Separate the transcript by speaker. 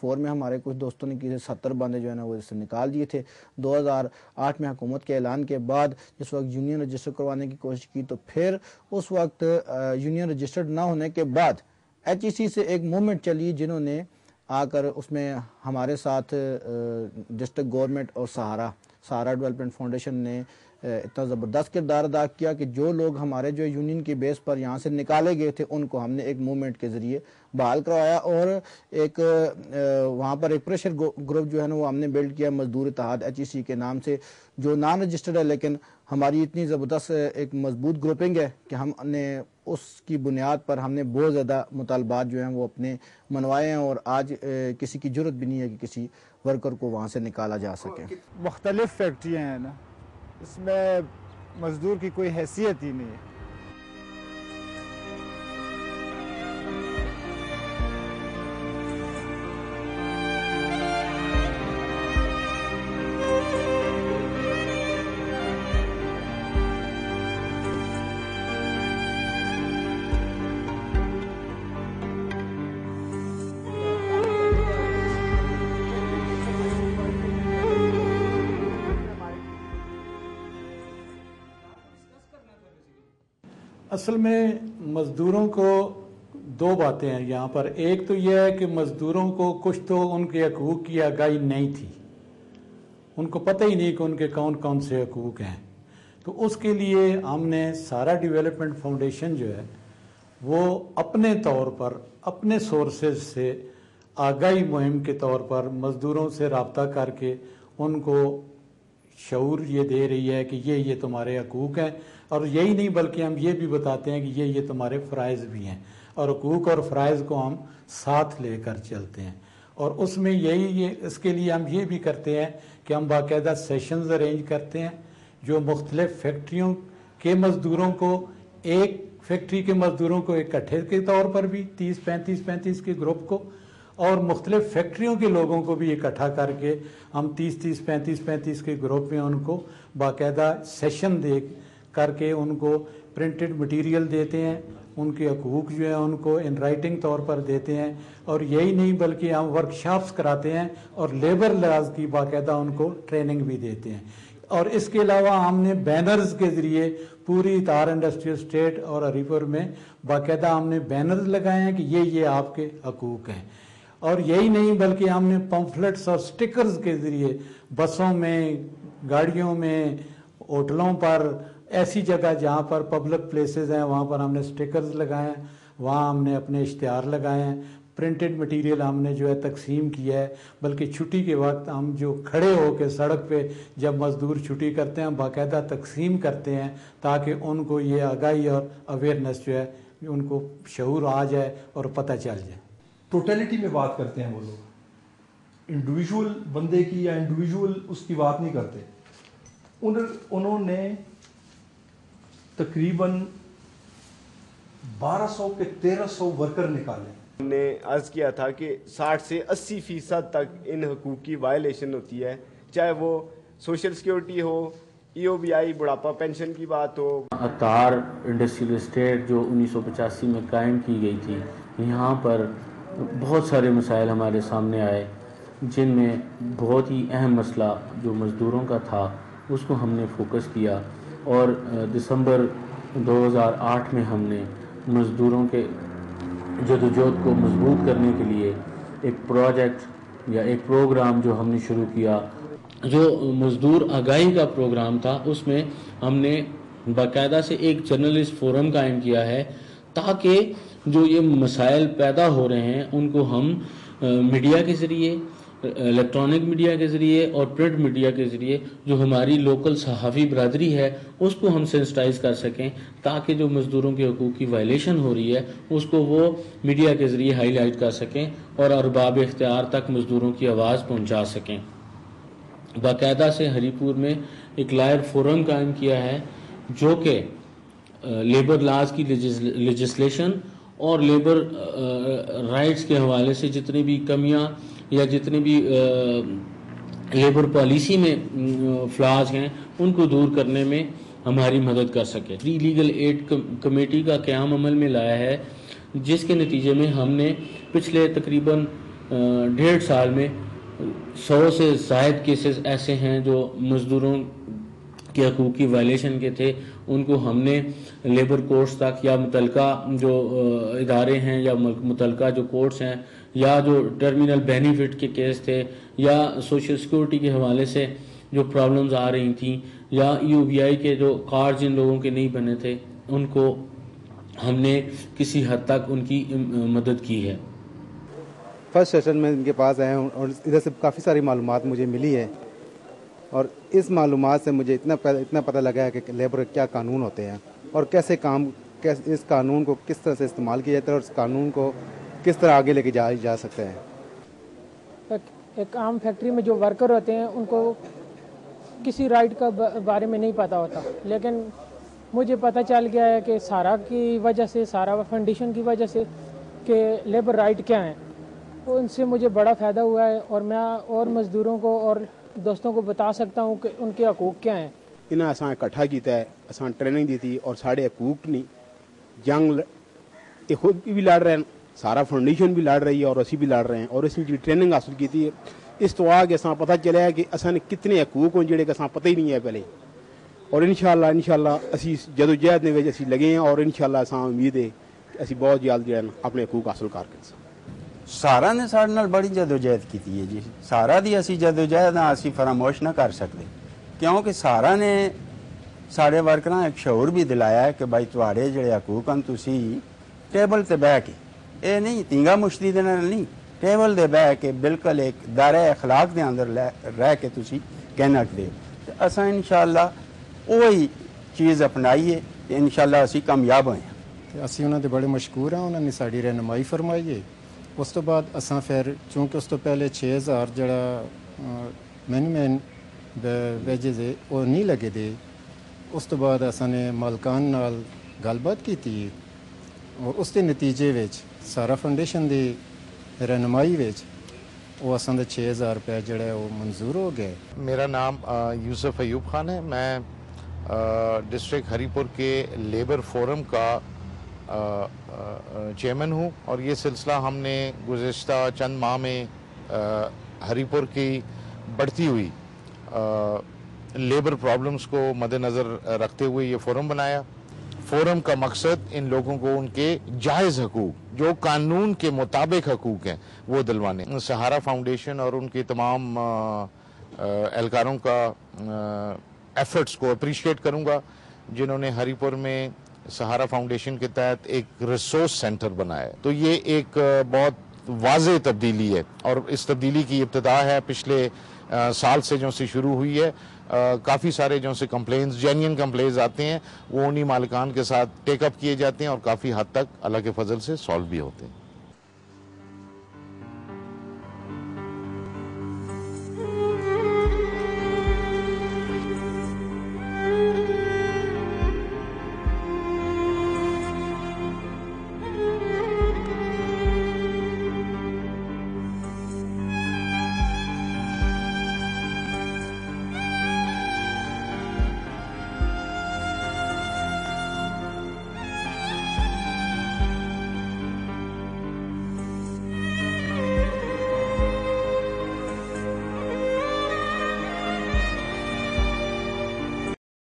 Speaker 1: 2004 میں ہمارے کچھ دوستوں نے کی 70 بندے جو ہے نا وہ اس سے نکال دیے تھے. 2008 میں حکومت کے اعلان کے بعد جس وقت یونین رجسٹر کروانے کی کوشش کی تو پھر اس وقت یونین رجسٹرڈ نہ ہونے کے بعد ایچ ای سی سے ایک موومنٹ چلی جنہوں نے آ کر اس میں ہمارے ساتھ ڈسٹرکٹ گورنمنٹ اور سہارا ڈیولپمنٹ فاؤنڈیشن نے اتنا زبردست کردار ادا کیا کہ جو لوگ ہمارے جو یونین کی بیس پر یہاں سے نکالے گئے تھے ان کو ہم نے ایک موومنٹ کے ذریعے بحال کروایا اور ایک وہاں پر ایک پریشر گروپ جو ہے نا وہ ہم نے بلڈ کیا مزدور اتحاد ایچ ای سی کے نام سے جو نان رجسٹرڈ ہے لیکن ہماری اتنی زبردست ایک مضبوط گروپنگ ہے کہ ہم نے اس کی بنیاد پر ہم نے بہت زیادہ مطالبات جو ہیں وہ اپنے منوائے ہیں اور آج کسی کی جرت بھی نہیں ہے کہ کسی ورکر کو وہاں سے نکالا جا سکے.
Speaker 2: مختلف فیکٹریاں ہیں نا اس میں مزدور کی کوئی حیثیت ہی نہیں ہے.
Speaker 3: اصل میں مزدوروں کو دو باتیں ہیں یہاں پر. ایک تو یہ ہے کہ مزدوروں کو کچھ تو ان کے حقوق کی آگاہی نہیں تھی, ان کو پتہ ہی نہیں کہ ان کے کون کون سے حقوق ہیں. تو اس کے لیے ہم نے سہارا ڈیولپمنٹ فاؤنڈیشن جو ہے وہ اپنے طور پر اپنے سورسز سے آگاہی مہم کے طور پر مزدوروں سے رابطہ کر کے ان کو شعور یہ دے رہی ہے کہ یہ تمہارے حقوق ہیں, اور یہی نہیں بلکہ ہم یہ بھی بتاتے ہیں کہ یہ تمہارے فرائض بھی ہیں, اور حقوق اور فرائض کو ہم ساتھ لے کر چلتے ہیں. اور اس میں اس کے لیے ہم یہ بھی کرتے ہیں کہ ہم باقاعدہ سیشنز ارینج کرتے ہیں جو مختلف فیکٹریوں کے مزدوروں کو ایک فیکٹری کے مزدوروں کو اکٹھے کے طور پر بھی 30-35 کے گروپ کو اور مختلف فیکٹریوں کے لوگوں کو بھی اکٹھا کر کے ہم 30-35 کے گروپ میں ان کو باقاعدہ سیشن دے کر کے ان کو پرنٹڈ مٹیریل دیتے ہیں, ان کے حقوق جو ہیں ان کو ان رائٹنگ طور پر دیتے ہیں. اور یہی نہیں بلکہ ہم ورکشاپس کراتے ہیں اور لیبر لاز کی باقاعدہ ان کو ٹریننگ بھی دیتے ہیں. اور اس کے علاوہ ہم نے بینرز کے ذریعے پوری تار انڈسٹریل اسٹیٹ اور ہری پور میں باقاعدہ ہم نے بینرز لگائے ہیں کہ یہ آپ کے حقوق ہیں. اور یہی نہیں بلکہ ہم نے پمفلٹس اور سٹکرز کے ذریعے بسوں میں, گاڑیوں میں, ہوٹلوں پر, ایسی جگہ جہاں پر پبلک پلیسز ہیں وہاں پر ہم نے سٹکرز لگائے ہیں, وہاں ہم نے اپنے اشتہار لگائے ہیں. پرنٹڈ مٹیریل ہم نے جو ہے تقسیم کیا ہے, بلکہ چھٹی کے وقت ہم جو کھڑے ہو کے سڑک پہ جب مزدور چھٹی کرتے ہیں باقاعدہ تقسیم کرتے ہیں تاکہ ان کو یہ آگاہی اور اویئرنیس جو ہے ان کو شعور آ جائے اور پتہ چل جائے.
Speaker 4: ٹوٹیلٹی میں بات کرتے ہیں وہ لوگ, انڈیویجول بندے کی یا انڈیویجول اس کی بات نہیں کرتے. انہوں نے تقریباً 1200 کے 1300 ورکر نکالے.
Speaker 5: ہم نے عرض کیا تھا کہ 60 سے 80% تک ان حقوق کی وائلیشن ہوتی ہے, چاہے وہ سوشل سیکیورٹی ہو, ای او بی آئی بڑھاپا پینشن کی بات ہو.
Speaker 6: تار انڈسٹریل اسٹیٹ جو 1985 میں قائم کی گئی تھی, یہاں پر بہت سارے مسائل ہمارے سامنے آئے جن میں بہت ہی اہم مسئلہ جو مزدوروں کا تھا اس کو ہم نے فوکس کیا. اور دسمبر 2008 میں ہم نے مزدوروں کے جدوجہد کو مضبوط کرنے کے لیے ایک پروجیکٹ یا ایک پروگرام جو ہم نے شروع کیا, جو مزدور آگاہی کا پروگرام تھا. اس میں ہم نے باقاعدہ سے ایک جرنلسٹ فورم قائم کیا ہے تاکہ جو یہ مسائل پیدا ہو رہے ہیں ان کو ہم میڈیا کے ذریعے, الیکٹرانک میڈیا کے ذریعے اور پرنٹ میڈیا کے ذریعے جو ہماری لوکل صحافی برادری ہے اس کو ہم سینسٹائز کر سکیں تاکہ جو مزدوروں کے حقوق کی وائلیشن ہو رہی ہے اس کو وہ میڈیا کے ذریعے ہائی لائٹ کر سکیں اور ارباب اختیار تک مزدوروں کی آواز پہنچا سکیں. باقاعدہ سے ہری پور میں ایک لائر فورم قائم کیا ہے جو کہ لیبر لاز کی لیجسلیشن اور لیبر رائٹس کے حوالے سے جتنی بھی کمیاں یا جتنے بھی لیبر پالیسی میں فلاز ہیں ان کو دور کرنے میں ہماری مدد کر سکے. فری لیگل ایڈ کمیٹی کا قیام عمل میں لایا ہے جس کے نتیجے میں ہم نے پچھلے تقریباً 1.5 سال میں 100 سے زائد کیسز ایسے ہیں جو مزدوروں کے حقوق کی وائلیشن کے تھے. ان کو ہم نے لیبر کورٹس تک یا متعلقہ جو ادارے ہیں یا متعلقہ جو کورٹس ہیں یا جو ٹرمینل بینیفٹ کے کیس تھے یا سوشل سیکورٹی کے حوالے سے جو پرابلمز آ رہی تھیں یا EOBI کے جو کارڈ جن لوگوں کے نہیں بنے تھے ان کو ہم نے کسی حد تک ان کی مدد کی ہے.
Speaker 7: فرسٹ سیشن میں ان کے پاس آئے ہوں اور ادھر سے کافی ساری معلومات مجھے ملی ہے اور اس معلومات سے مجھے اتنا پتہ لگا ہے کہ لیبر کیا قانون ہوتے ہیں اور کیسے اس قانون کو کس طرح سے استعمال کیا جاتا ہے اور اس قانون کو کس طرح آگے لے کے جا سکتے ہیں.
Speaker 8: ایک عام فیکٹری میں جو ورکر ہوتے ہیں ان کو کسی رائٹ کا بارے میں نہیں پتہ ہوتا, لیکن مجھے پتہ چل گیا ہے کہ سارا کی وجہ سے, سارا فاؤنڈیشن کی وجہ سے کہ لیبر رائٹ کیا ہیں, تو ان سے مجھے بڑا فائدہ ہوا ہے اور میں اور مزدوروں کو اور دوستوں کو بتا سکتا ہوں کہ ان کے حقوق کیا ہیں.
Speaker 9: انہیں اساں اکٹھا کیتا ہے, اساں ٹریننگ دیتی اور ساڑے حقوق نہیں جنگ یہ خود بھی لڑ رہے ہیں, سارا فاؤنڈیشن بھی لڑ رہی ہے اور اسی بھی لڑ رہے ہیں اور اس میں ٹریننگ حاصل کی ہے. اس تو آگے اساں پتہ چلا ہے کہ اساں کتنے حقوق ہیں جڑے کہ اساں پتہ ہی نہیں ہے پہلے, اور انشاءاللہ اسی جدوجہد میں اسی لگے ہیں اور انشاءاللہ اساں امید ہے کہ اسی بہت جلد جو ہے اپنے حقوق حاصل کر کے.
Speaker 10: سارا نے سارے نال بڑی جدوجہد کی ہے جی, سارا دی اسی جدوجہد اسی فراموش نہ کر سکتے کیونکہ سارا نے سارے ورکراں ایک شعور بھی دلایا ہے کہ بھائی تواڑے جڑے حقوق ہیں تسی ٹیبل تے بیٹھ کے اے نہیں تینگا مشتی دے نال نہیں ٹیبل دے بیٹھ کے بالکل ایک دائرہ اخلاق دے اندر رہ کے تسی کہنا دے. اساں انشاءاللہ وہی چیز اپنائیے کہ انشاءاللہ اسی کامیاب ہوئے ہیں.
Speaker 11: اسی انہوں نے بڑے مشکور ہیں, انہوں نے ساری رہنمائی فرمائی ہے. اس تو بعد اساں پھر چونکہ اس تو پہلے 6000 جڑا مین ویجز ہے وہ نہیں لگے دے, اس تو بعد اساں نے مالکان نال گل بات کی تھی اور اس کے نتیجے وچ سارا فاؤنڈیشن دی رہنمائی وچ وہ اساں دے 6000 روپے جڑا وہ منظور ہو گئے.
Speaker 12: میرا نام یوسف ایوب خان ہے, میں ڈسٹرکٹ ہری پور کے لیبر فورم کا چیئرمین ہوں اور یہ سلسلہ ہم نے گزشتہ چند ماہ میں ہری پور کی بڑھتی ہوئی لیبر پرابلمز کو مد نظر رکھتے ہوئے یہ فورم بنایا. فورم کا مقصد ان لوگوں کو ان کے جائز حقوق جو قانون کے مطابق حقوق ہیں وہ دلوانے. سہارا فاؤنڈیشن اور ان کے تمام اہلکاروں کا ایفرٹس کو اپریشیٹ کروں گا جنہوں نے ہری پور میں سہارا فاؤنڈیشن کے تحت ایک ریسورس سینٹر بنایا ہے. تو یہ ایک بہت واضح تبدیلی ہے اور اس تبدیلی کی ابتدا ہے پچھلے سال سے جو سے شروع ہوئی ہے. کافی سارے جو سے کمپلینز جینین کمپلینز آتے ہیں وہ انہی مالکان کے ساتھ ٹیک اپ کیے جاتے ہیں اور کافی حد تک اللہ کے فضل سے سالو بھی ہوتے ہیں.